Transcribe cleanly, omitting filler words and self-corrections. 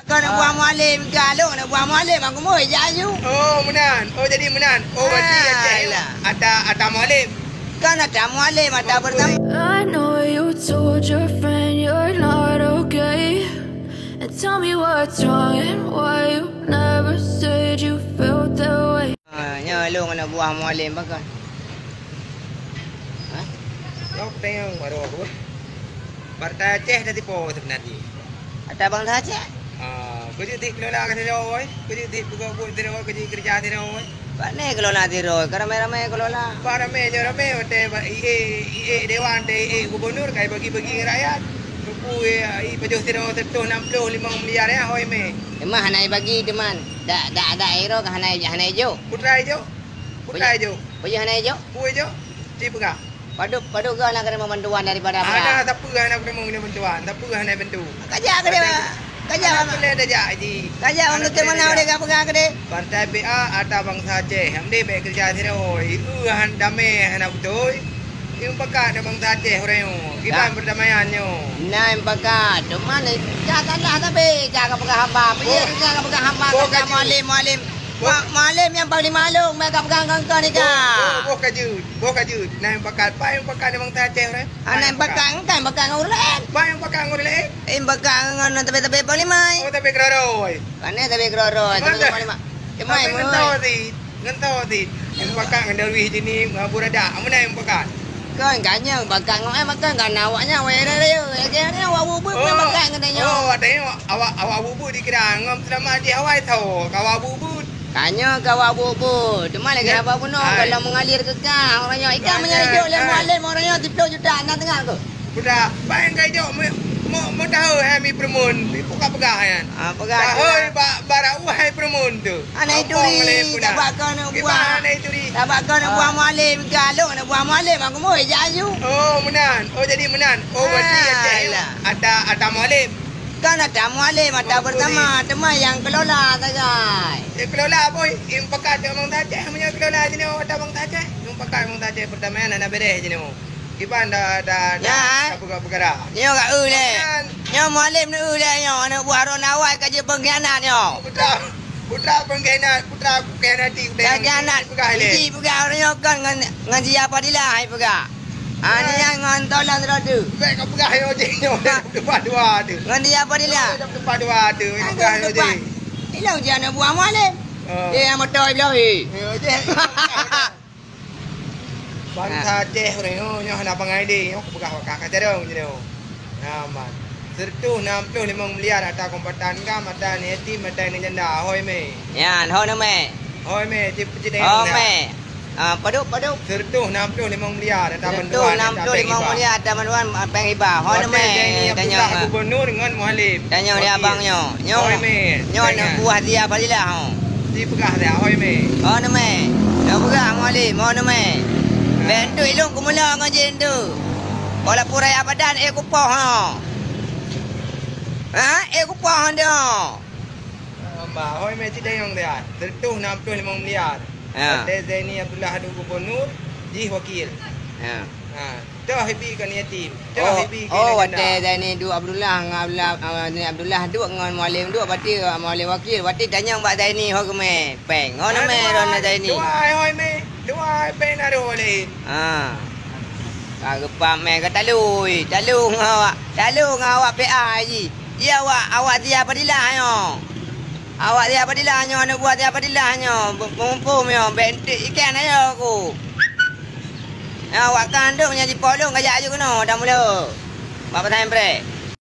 Kau nak buang mualim galung nak buang mualim aku mau jayu. Oh, menan. Oh, jadi menan. Oh, berarti ada mualim. Kan ada mualim ada pertama. I know you told your friend you're not okay, and tell me what's wrong and why you never said you felt that way. Nya lu nak buang mualim bakal. Kau tengok baru aku. Partai Aceh dah tipu sebenarnya. Ada bang saja. Kerja tik kelola kan dia oi. Kerja tik buka buat dia oi, kerja dia oi. Pak ni kelola tiro, ramai-ramai kelola. Ramai je ramai hotel dewan gubernur kai bagi-bagi rakyat. Rupu pejuh tiro 165 miliar ya hoi me. Emang hanai bagi teman. Dak aero ke hanai jo. Putra jo. Punya hanai jo. Puai jo. Ci pega. Padu ke nak kena bantuan daripada apa? Ada tak pega nak kena bantuan. Tak pega nak bantu. Kerja ke dia? Kerja boleh dah jadi. Kerja untuk ke mana dia ke pegang ke dia? Partai BA ada bangsa Aceh. Hamdi baik kerja tiro oi. Han damai han betul. Yung pagka na bang Aceh orang yo. Kita perdamaian yo. Nah, pagka teman janganlah tapi jangan pegang hamba. Pergi jangan pegang hamba ke mualim. Mualim yang paling malu mereka pegang kau ni kah? Bo kajut. Nah, yung pagka na bang Aceh orang. Anak pegang urat. Pa yung pagka ngor le. Pegang ngan tapi paling mai. Oh, tapi keroroy. Kane tapi keroro. Tapi paling mai. Cemai mu. Ngentau ti. Yung pagka ngandawi sini ngaburada. Amuna yung pagka. Kan kanya bakang makan kan awaknya we dia. Dia awak bubur makan katanya. Oh, ada awak bubur dikira ngam selama di awai tahu kawa bubur. Kanya kawa bubur. Cuma lagi apa pun kalau mengalir ke kang orangnya ikan menyari jo le mualim orangnya 10 juta nak tengah tu. Sudah, bayang kai jo mau tahu mi permun buka pegah kan. Pegah. Hoi bara uhai permun tu. Anak itu tak bakal nak buang. Anak itu tak bakal nak buang mualim galung nak buang mualim aku mau jayu. Oh, menan. Oh, jadi menan. Oh, berarti ada mualim. Kan ada mualim ada pertama teman yang kelola saja. Kelola boy, yung pakat yung mga tache, yung kelola din yung tabang tache. Yung pakat yung tache pertama yan na bereh din mo. Iban da buka-buka. Nyo ka ule. Nyo mualim ni ule nyo ana buaron awak kerja pengkhianat nyo. Putra pengkhianat di pengkhianat. Iki buka orang nyo kan ngan siapa dilah buka. Ani yang ngan tolan tu. Baik kau buka yo je nyo. Depan dua tu. Ngan siapa dilah? Depan dua tu. Buka yo je. Ilau je ana buang mualim. Dia motor belah he. Yo je. Bangsa Aceh orang nyo nak pangai di, nyo buka kakak cerong je nyo. Naman. Sertu 65 miliar ada kompeten kam ada ni yatim ada ni janda hoi me. Yan ho na me. Hoi me cip deng. Ho me. Padu. Sertu 65 miliar ada bantuan. Sertu 65 miliar ada bantuan peng hibah. Ho na me. Tanya gubernur dengan mualim. Tanya dia abang nyo. Hoi me. Nyo nak buah dia balilah ho. Di pegah dia hoi me. Ho na me. Nak pegah mualim ho na me. Bendu ilung kumula ngajin tu. Bola purai abadan kupoh ha. Kupoh dia. Mbak hoi me cideng dia. Sertu 65 miliar. Ada Zaini Abdullah Hadu gubernur, ji wakil. Dah hibi kan yatim. Ada Zaini du Abdullah du dengan mualim du berarti mualim wakil. Berarti tanya Mbak Zaini ho ke me. Peng. Ho na me ron Zaini. Hoi me. Dua pen ada boleh. Kagak pame kata talu ngawak PA ji. Dia awak dia padilah nyo. Awak dia padilah nyo nak buat dia padilah nyo. Mumpum nyo bentik ikan ayo aku. Awak kandung nya di polong gajak aju keno dah mula. Bapa time break.